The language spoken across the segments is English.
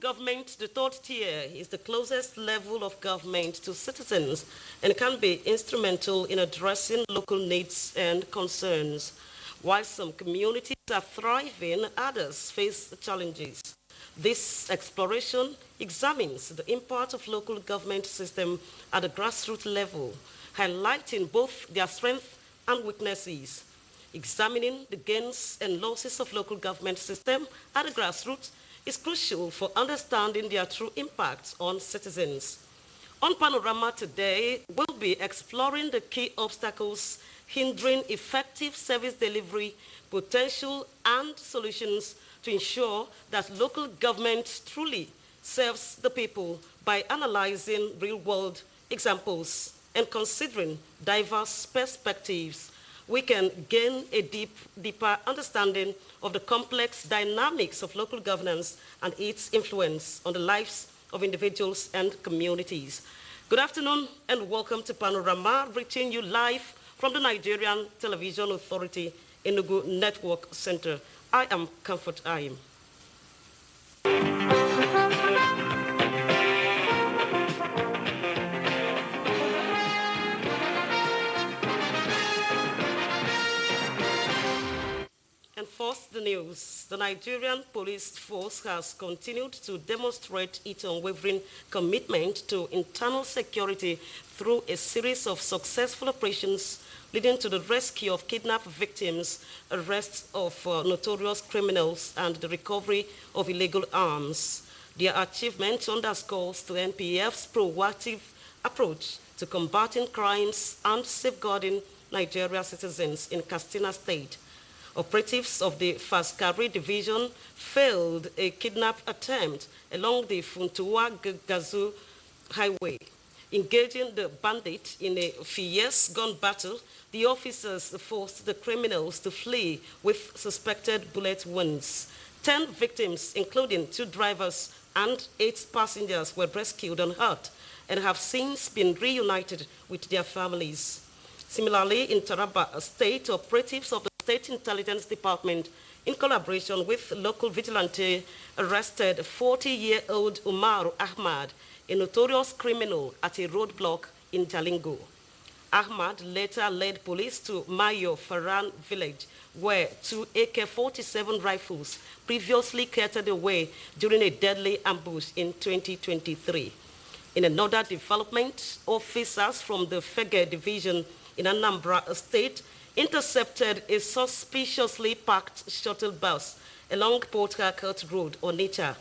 government, the third tier, is the closest level of government to citizens and can be instrumental in addressing local needs and concerns. While some communities are thriving, others face challenges. This exploration examines the impact of local government system at the grassroots level, highlighting both their strengths and weaknesses. Examining the gains and losses of local government system at the grassroots is crucial for understanding their true impact on citizens. On Panorama today, we'll be exploring the key obstacles hindering effective service delivery, potential and solutions to ensure that local government truly serves the people by analyzing real-world examples and considering diverse perspectives. We can gain a deeper understanding of the complex dynamics of local governance and its influence on the lives of individuals and communities. Good afternoon and welcome to Panorama, reaching you live from the Nigerian Television Authority Enugu Network Center. I am Comfort Ayim. And first, the news. The Nigerian police force has continued to demonstrate its unwavering commitment to internal security through a series of successful operations leading to the rescue of kidnapped victims, arrest of notorious criminals, and the recovery of illegal arms. Their achievement underscores the NPF's proactive approach to combating crimes and safeguarding Nigerian citizens in Katsina State. Operatives of the Faskari Division failed a kidnap attempt along the Funtua-Gazu Highway. Engaging the bandit in a fierce gun battle, the officers forced the criminals to flee with suspected bullet wounds. 10 victims, including 2 drivers and 8 passengers, were rescued unhurt and have since been reunited with their families. Similarly, in Taraba State, operatives of the State Intelligence Department, in collaboration with local vigilante, arrested 40-year-old Umar Ahmad, a notorious criminal, at a roadblock in Jalingo. Ahmad later led police to Mayo Faran village, where 2 AK-47 rifles previously cleared away during a deadly ambush in 2023. In another development, officers from the Fege Division in Anambra State intercepted a suspiciously parked shuttle bus along Port Harcourt Road, Onitsha.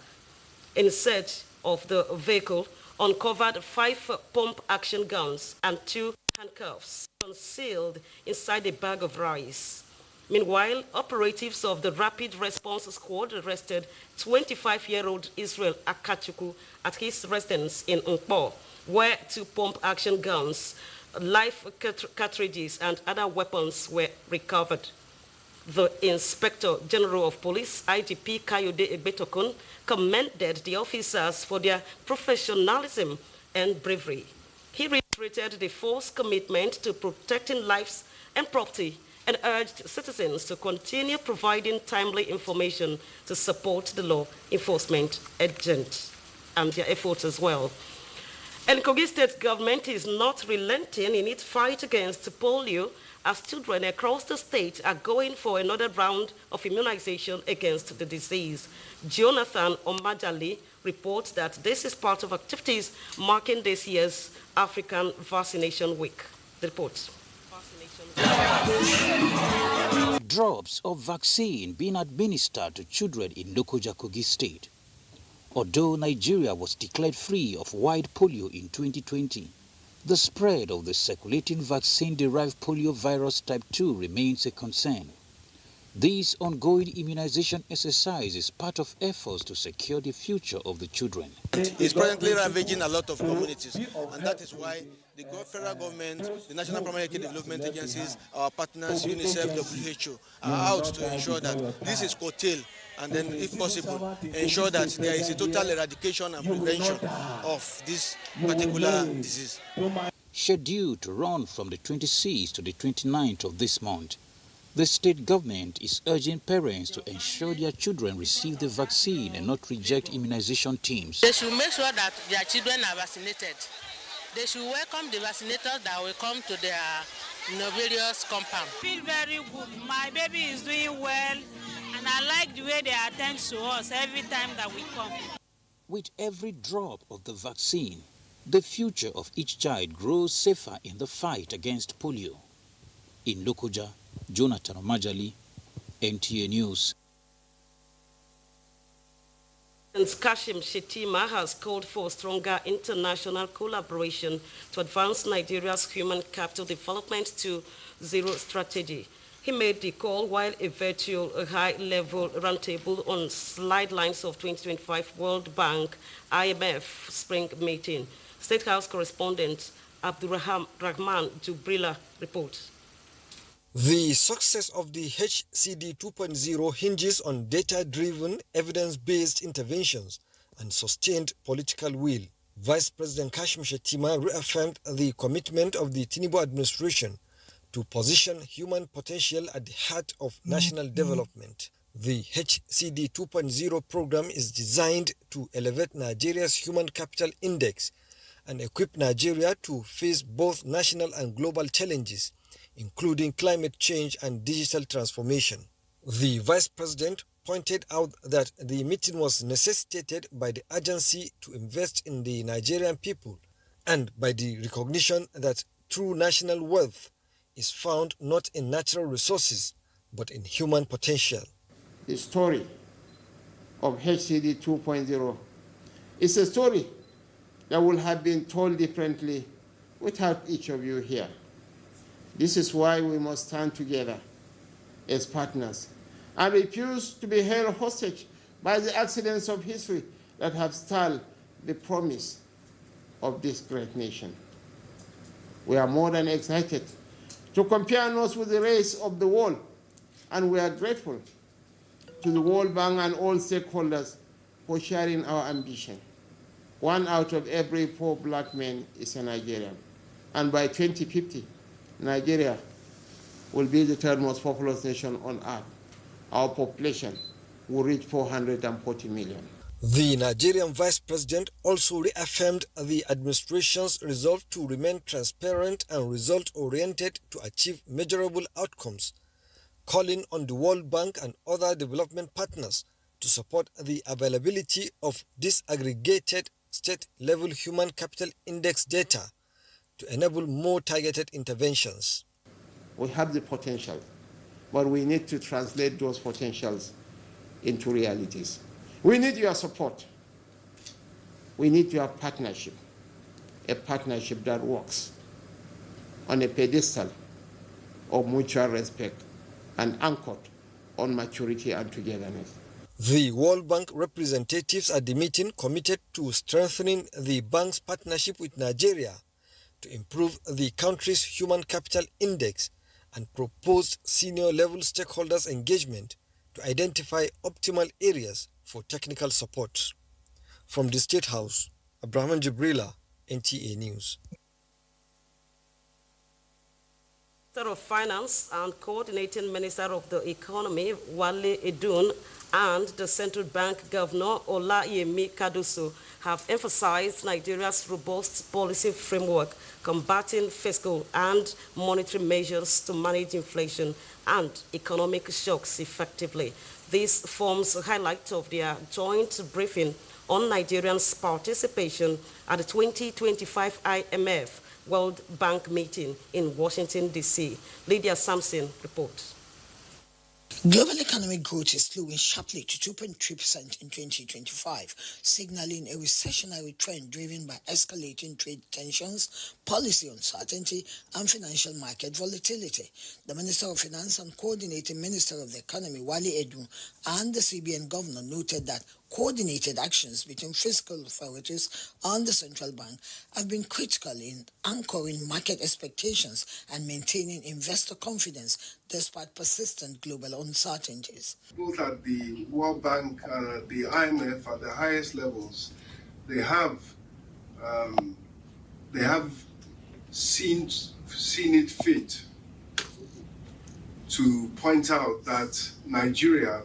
In search of the vehicle, uncovered 5 pump-action guns and 2 handcuffs concealed inside a bag of rice. Meanwhile, operatives of the Rapid Response Squad arrested 25-year-old Israel Akachuku at his residence in Nkpo, where 2 pump-action guns, live cartridges, and other weapons were recovered. The Inspector General of Police, IGP Kayode Egbetokun, commended the officers for their professionalism and bravery. He reiterated the force's commitment to protecting lives and property and urged citizens to continue providing timely information to support the law enforcement agents and their efforts as well. And Kogi State government is not relenting in its fight against polio, as children across the state are going for another round of immunization against the disease. Jonathan Omajali reports that this is part of activities marking this year's African Vaccination Week. The report. Drops of vaccine being administered to children in Lokoja, Kogi State. Although Nigeria was declared free of wild polio in 2020, the spread of the circulating vaccine-derived polio virus type 2 remains a concern. This ongoing immunization exercise is part of efforts to secure the future of the children. It's presently ravaging a lot of communities, and that is why the federal government, the National Primary Care Development Agencies, our partners, UNICEF, WHO, are out to ensure that this is curtailed, and then, if possible, ensure that there is a total eradication and prevention of this particular disease. Scheduled to run from the 26th to the 29th of this month, The state government is urging parents to ensure their children receive the vaccine and not reject immunization teams. They should make sure that their children are vaccinated. They should welcome the vaccinators that will come to their various compound. I feel very good. My baby is doing well, and I like the way they attend to us every time that we come. With every drop of the vaccine, the future of each child grows safer in the fight against polio. In Lokoja, Jonathan Omajali, NTA News. Kashim Shettima has called for stronger international collaboration to advance Nigeria's human capital development to zero strategy. He made the call while a virtual high-level roundtable on sidelines of 2025 World Bank IMF spring meeting. State House correspondent Abdurrahman Jubrila reports. The success of the HCD 2.0 hinges on data-driven, evidence-based interventions and sustained political will. Vice President Kashim Shettima reaffirmed the commitment of the Tinubu administration to position human potential at the heart of national development. The HCD 2.0 program is designed to elevate Nigeria's human capital index and equip Nigeria to face both national and global challenges, including climate change and digital transformation. The Vice President pointed out that the meeting was necessitated by the urgency to invest in the Nigerian people and by the recognition that true national wealth is found not in natural resources, but in human potential. The story of HCD 2.0 is a story that would have been told differently without each of you here. This is why we must stand together as partners and refuse to be held hostage by the accidents of history that have stalled the promise of this great nation. We are more than excited to compare notes with the rest of the world, and we are grateful to the World Bank and all stakeholders for sharing our ambition. 1 out of every 4 black men is a Nigerian, and by 2050, Nigeria will be the third most populous nation on earth. Our population will reach 440 million. The Nigerian Vice President also reaffirmed the administration's resolve to remain transparent and result-oriented to achieve measurable outcomes, calling on the World Bank and other development partners to support the availability of disaggregated state-level human capital index data to enable more targeted interventions. We have the potential, but we need to translate those potentials into realities. We need your support. We need your partnership, a partnership that works on a pedestal of mutual respect and anchored on maturity and togetherness. The World Bank representatives at the meeting committed to strengthening the bank's partnership with Nigeria to improve the country's human capital index and proposed senior-level stakeholders' engagement to identify optimal areas for technical support. From the State House, Abraham Jibrila, NTA News. Minister of Finance and Coordinating Minister of the Economy, Wale Edun, and the Central Bank Governor, Olayemi Kadoso, have emphasized Nigeria's robust policy framework, combating fiscal and monetary measures to manage inflation and economic shocks effectively. This forms a highlight of their joint briefing on Nigeria's participation at the 2025 IMF World Bank meeting in Washington, D.C. Lydia Sampson reports. Global economic growth is slowing sharply to 2.3% in 2025, signaling a recessionary trend driven by escalating trade tensions, policy uncertainty, and financial market volatility. The Minister of Finance and Coordinating Minister of the Economy, Wale Edun, and the CBN Governor noted that coordinated actions between fiscal authorities and the central bank have been critical in anchoring market expectations and maintaining investor confidence despite persistent global uncertainties. Both at the World Bank and at the IMF at the highest levels, they have seen it fit to point out that Nigeria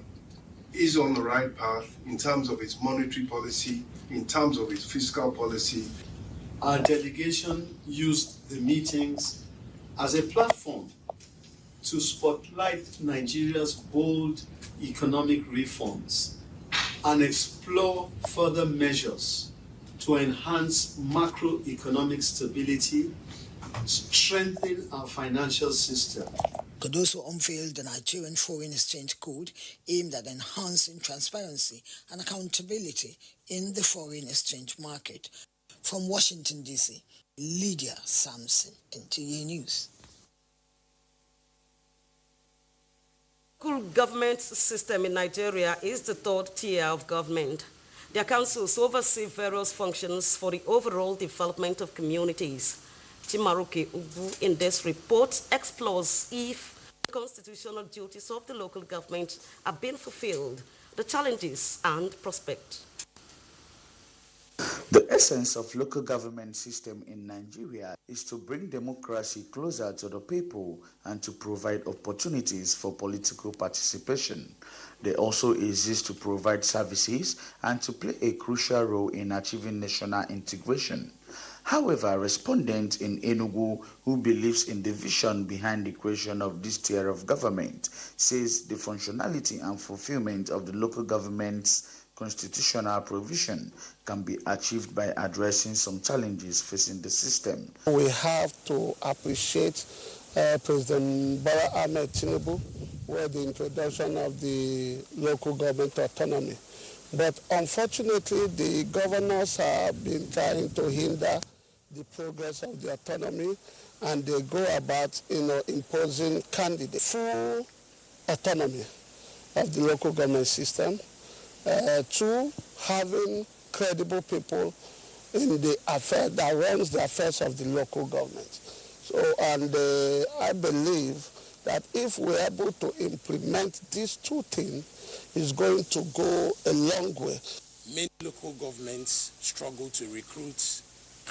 is on the right path in terms of its monetary policy, in terms of its fiscal policy. Our delegation used the meetings as a platform to spotlight Nigeria's bold economic reforms and explore further measures to enhance macroeconomic stability, strengthen our financial system. Could also unveil the Nigerian Foreign Exchange Code aimed at enhancing transparency and accountability in the foreign exchange market. From Washington, D.C., Lydia Sampson, NTA News. Local government system in Nigeria is the third tier of government. Their councils oversee various functions for the overall development of communities. Chimaroke Ubu in this report explores if the constitutional duties of the local government are being fulfilled, the challenges and prospects. The essence of local government system in Nigeria is to bring democracy closer to the people and to provide opportunities for political participation. They also exist to provide services and to play a crucial role in achieving national integration. However, a respondent in Enugu who believes in the vision behind the creation of this tier of government says the functionality and fulfillment of the local government's constitutional provision can be achieved by addressing some challenges facing the system. We have to appreciate President Bola Ahmed Tinubu with the introduction of the local government autonomy. But unfortunately, the governors have been trying to hinder the progress of the autonomy, and they go about, imposing candidates. Full autonomy of the local government system, to having credible people in the affair that runs the affairs of the local government. So, and I believe that if we're able to implement these two things, it's going to go a long way. Many local governments struggle to recruit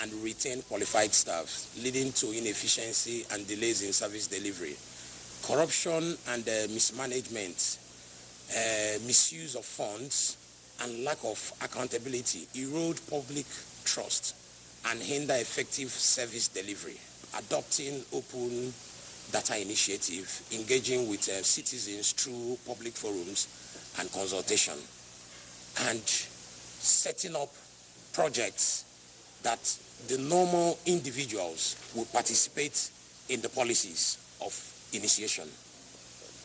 and retain qualified staff, leading to inefficiency and delays in service delivery. Corruption and mismanagement, misuse of funds, and lack of accountability erode public trust and hinder effective service delivery. Adopting open data initiative, engaging with citizens through public forums and consultation, and setting up projects that the normal individuals will participate in the policies of initiation.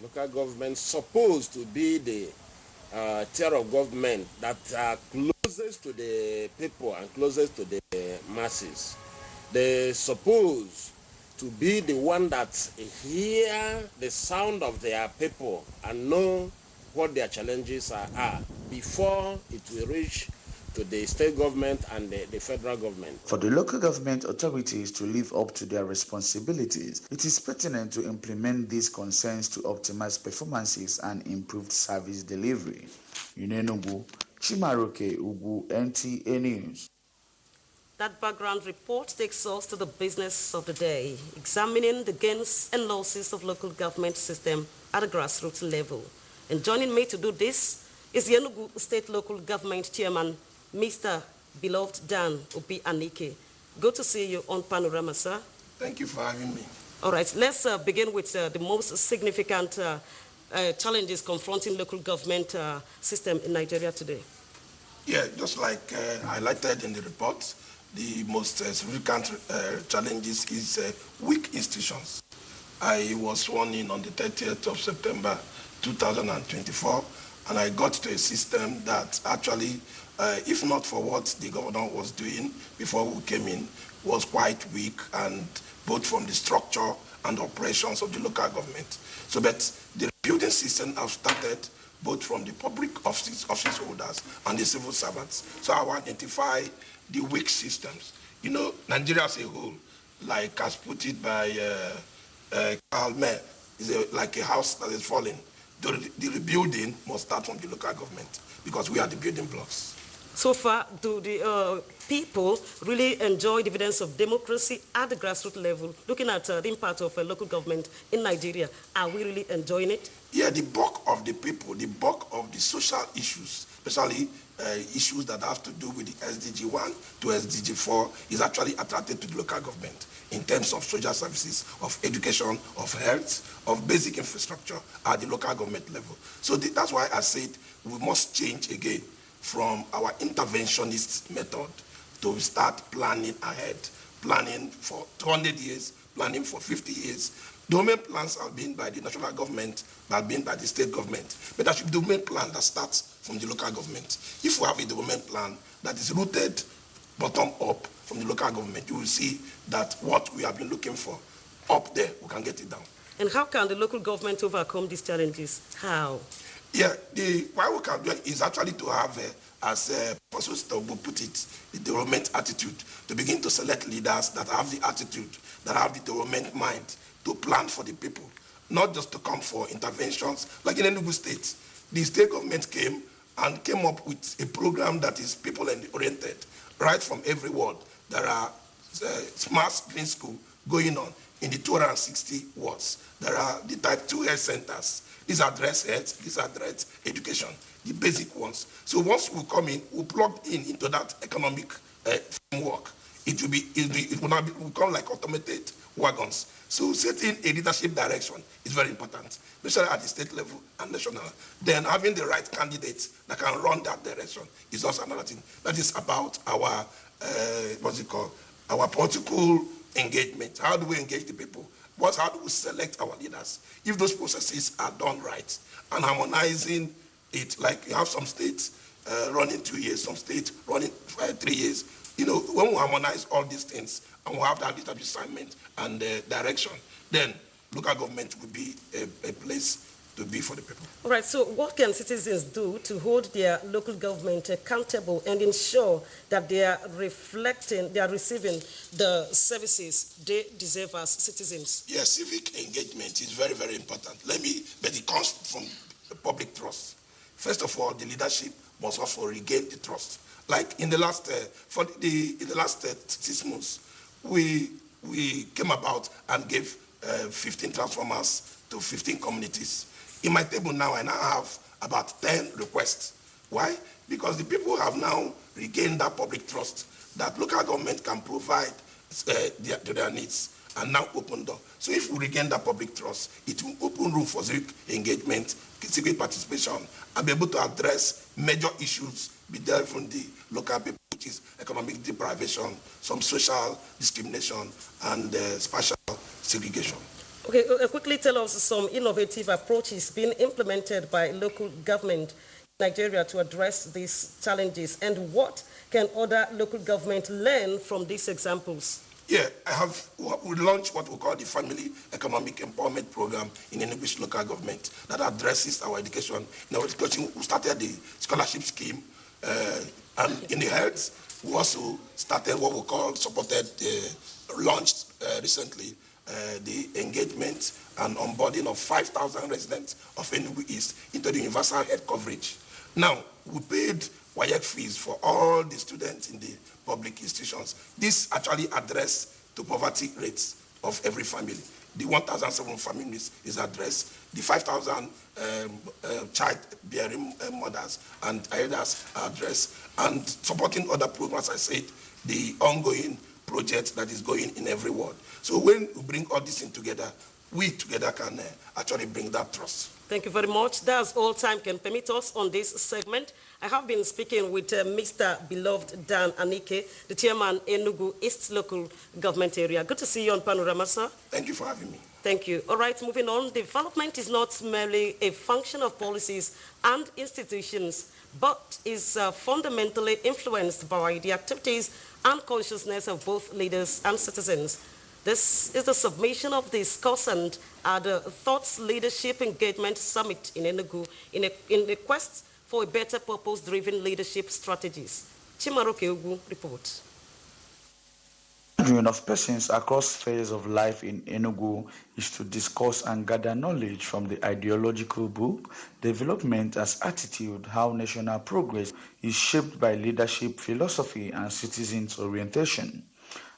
Local government supposed to be the tier of government that are closest to the people and closest to the masses. They're supposed to be the one that hear the sound of their people and know what their challenges are before it will reach to the state government and the federal government. For the local government authorities to live up to their responsibilities, it is pertinent to implement these concerns to optimize performances and improve service delivery. In Enugu, Chimaroke Ugu, NTA News. That background report takes us to the business of the day, examining the gains and losses of local government system at a grassroots level. And joining me to do this is the Enugu State Local Government Chairman, Mr. Beloved Dan Obi Anike. Good to see you on Panorama, sir. Thank you for having me. All right, let's begin with the most significant challenges confronting local government system in Nigeria today. Yeah, just like highlighted in the report, the most significant challenges is weak institutions. I was sworn in on the 30th of September 2024, and I got to a system that actually, if not for what the governor was doing before we came in, was quite weak, and both from the structure and operations of the local government. So, but the rebuilding system have started both from the public office holders and the civil servants. So I will identify the weak systems. You know, Nigeria as a whole, like as put it by Karl May, is like a house that is falling. The rebuilding must start from the local government because we are the building blocks. So far, do the people really enjoy dividends of democracy at the grassroots level? Looking at the impact of local government in Nigeria, are we really enjoying it? Yeah, the bulk of the people, the bulk of the social issues, especially issues that have to do with the SDG 1 to SDG 4, is actually attracted to the local government in terms of social services, of education, of health, of basic infrastructure at the local government level. So that's why I said we must change again from our interventionist method to start planning ahead, planning for 200 years, planning for 50 years. Domain plans have been by the national government, have been by the state government, but there should be a domain plan that starts from the local government. If we have a domain plan that is rooted bottom up from the local government, you will see that what we have been looking for up there, we can get it down. And how can the local government overcome these challenges? How? Yeah, what we can do is actually to have, as Professor Stobo put it, the development attitude, to begin to select leaders that have the attitude, that have the development mind to plan for the people, not just to come for interventions. Like in Enugu State, the state government came up with a program that is people-oriented, right from every ward. There are smart screen school going on in the 260 wards. There are the type 2 health centers. These address health, these address education, the basic ones. So once we come in, we plug into that economic framework. It will become like automated wagons. So setting a leadership direction is very important, especially at the state level and national. Then having the right candidates that can run that direction is also another thing. That is about our, our political engagement. How do we engage the people? How do we select our leaders? If those processes are done right and harmonizing it, like you have some states running 2 years, some states running 3 years. When we harmonize all these things and we have that leadership assignment and direction, then local government will be a place to be for the people. All right, so what can citizens do to hold their local government accountable and ensure that they are receiving the services they deserve as citizens? Yes, civic engagement is very, very important. But it comes from the public trust. First of all, the leadership must also regain the trust. Like in the last, in the last 6 months, we came about and gave 15 transformers to 15 communities. In my table now, I now have about 10 requests. Why? Because the people have now regained that public trust that local government can provide their needs and now open door. So if we regain that public trust, it will open room for civic engagement, civic participation, and be able to address major issues be there from the local people, which is economic deprivation, some social discrimination, and spatial segregation. Okay, quickly tell us some innovative approaches being implemented by local government in Nigeria to address these challenges, and what can other local government learn from these examples? Yeah, we launched what we call the Family Economic Empowerment Program in Enugu local government that addresses our education. In our education, we started the scholarship scheme, and in the health, we also started what we call launched recently, the engagement and onboarding of 5,000 residents of Enugu East into the universal health coverage. Now, we paid WAEC fees for all the students in the public institutions. This actually addressed the poverty rates of every family. The 1,007 families is addressed. The 5,000 child-bearing mothers and elders are addressed. And supporting other programs, I said, the ongoing project that is going in every ward. So when we bring all this in together, we together can actually bring that trust. Thank you very much. That's all time can permit us on this segment. I have been speaking with Mr. Beloved Dan Anike, the chairman Enugu East Local Government Area. Good to see you on Panorama, sir. Thank you for having me. Thank you. All right, moving on. Development is not merely a function of policies and institutions, but is fundamentally influenced by the activities and consciousness of both leaders and citizens. This is the submission of the discussant at the Thoughts Leadership Engagement Summit in Enugu in a quest for a better purpose-driven leadership strategies. Chimaroke Ugu reports. gathering of persons across spheres of life in Enugu is to discuss and gather knowledge from the ideological book, Development as Attitude, How National Progress is Shaped by Leadership, Philosophy and Citizens' Orientation.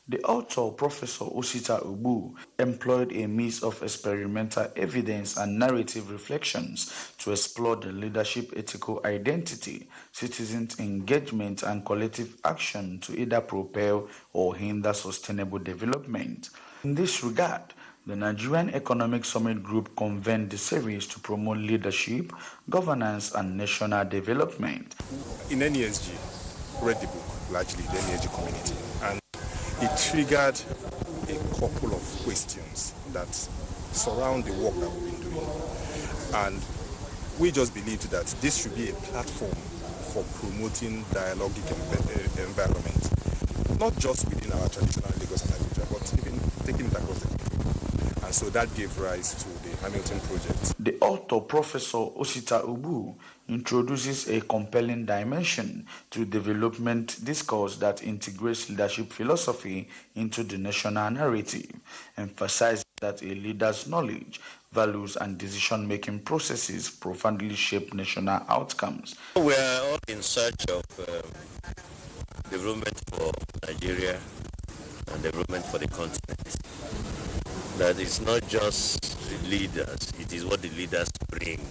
The author, Professor Osita Ubu, employed a mix of experimental evidence and narrative reflections to explore the leadership ethical identity, citizens' engagement, and collective action to either propel or hinder sustainable development. In this regard, the Nigerian Economic Summit Group convened the series to promote leadership, governance, and national development. In NESG, read the book, largely the NESG community, and it triggered a couple of questions that surround the work that we've been doing. And we just believed that this should be a platform for promoting dialogic environment, not just within our traditional Lagos and Abuja, but even taking it across the country. And so that gave rise to the Hamilton Project. The author, Professor Osita Ubu, introduces a compelling dimension to development discourse that integrates leadership philosophy into the national narrative, emphasizing that a leader's knowledge, values, and decision-making processes profoundly shape national outcomes. We are all in search of development for Nigeria and development for the continent. That is not just the leaders, it is what the leaders bring,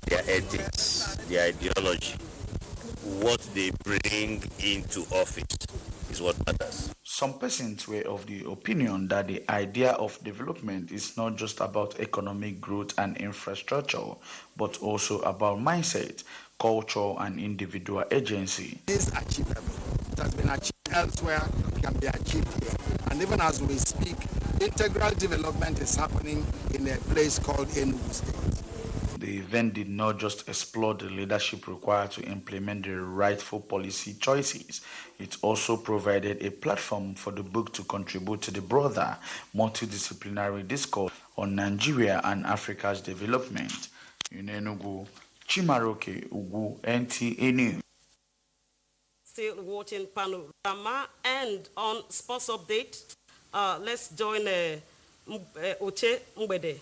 their ethics, their ideology, what they bring into office is what matters. Some persons were of the opinion that the idea of development is not just about economic growth and infrastructure, but also about mindset, culture, and individual agency. It is achievable. It has been achieved elsewhere, it can be achieved here. And even as we speak, integral development is happening in a place called Enugu State. The event did not just explore the leadership required to implement the rightful policy choices. It also provided a platform for the book to contribute to the broader multidisciplinary discourse on Nigeria and Africa's development. In Enugu, Chimaroke Ugu, NTA News. Still watching Panorama, and on sports update, let's join Oche Mbede.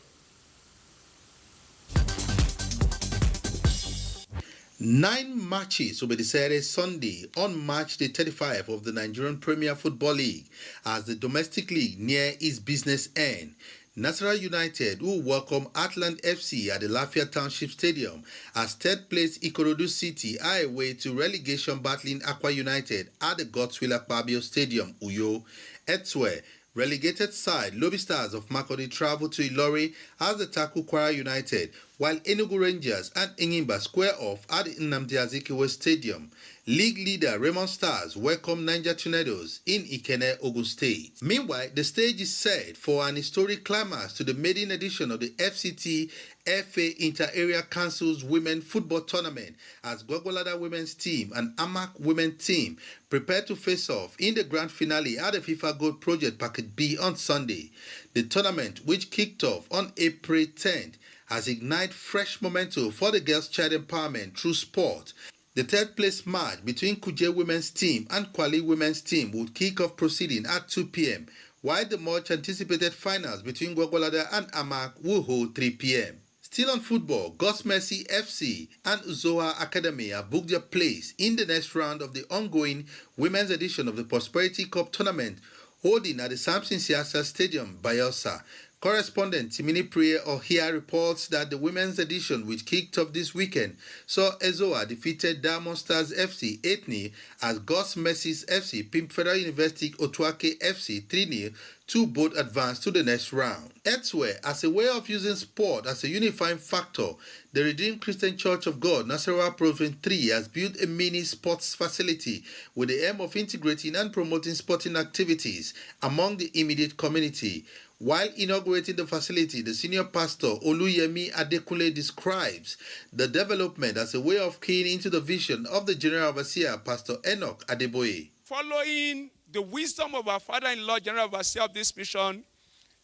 9 matches will be decided Sunday on March the 35th of the Nigerian Premier Football League as the domestic league near its business end. Nasarawa United will welcome Atlant FC at the Lafayette Township Stadium as third-place Ikorodu City are away to relegation battling Akwa United at the Gov't Stadium, Uyo. Elsewhere, relegated side Lobby Stars of Makurdi travel to Ilori as they tackle Kwara United, while Enugu Rangers and Enyimba square off at the Nnamdi Azikiwe Stadium. League leader Raymond Stars welcome Niger Tornadoes in Ikene, Ogun State. Meanwhile, the stage is set for an historic climax to the maiden edition of the FCT FA Inter-Area Council's Women Football Tournament as Gwagwalada Women's Team and Amak Women's Team prepare to face off in the grand finale at the FIFA Gold Project Packet B on Sunday. The tournament, which kicked off on April 10th, has ignited fresh momentum for the girls' child empowerment through sport. The third-place match between Kuje Women's Team and Kwali Women's Team would kick off proceeding at 2 p.m., while the much-anticipated finals between Gwagwalada and Amak will hold 3 p.m. Still on football, God's Mercy FC and Uzoa Academy have booked their place in the next round of the ongoing women's edition of the Prosperity Cup tournament holding at the Samson Siasa Stadium, Bayelsa. Correspondent Timini Priya Ohia reports that the women's edition, which kicked off this weekend, saw Ezoa defeated Diamond Stars FC 8-0 as God's Mercy's FC pimped Federal University Otuake FC 3-0 to both advance to the next round. Elsewhere, as a way of using sport as a unifying factor, the Redeemed Christian Church of God, Nasarawa Province 3, has built a mini sports facility with the aim of integrating and promoting sporting activities among the immediate community. While inaugurating the facility, the senior pastor Oluyemi Adekunle describes the development as a way of keying into the vision of the General Overseer, Pastor Enoch Adeboye. Following the wisdom of our father-in-law, General Overseer of this mission,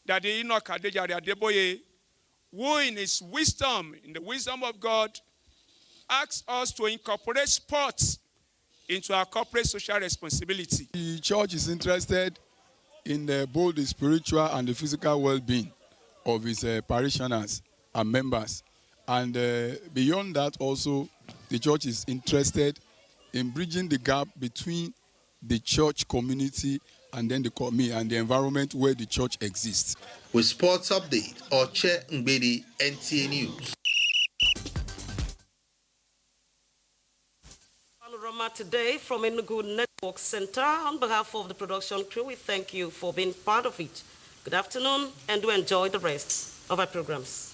Daddy Enoch Adeboye, who in his wisdom, in the wisdom of God, asks us to incorporate sports into our corporate social responsibility. The church is interested in both the spiritual and the physical well-being of his parishioners and members. And beyond that also, the church is interested in bridging the gap between the church community and then the environment where the church exists. With sports update, Oche Ngbedi, NTA News. Panorama today from Enugu Network Center. On behalf of the production crew, we thank you for being part of it. Good afternoon, and do enjoy the rest of our programs.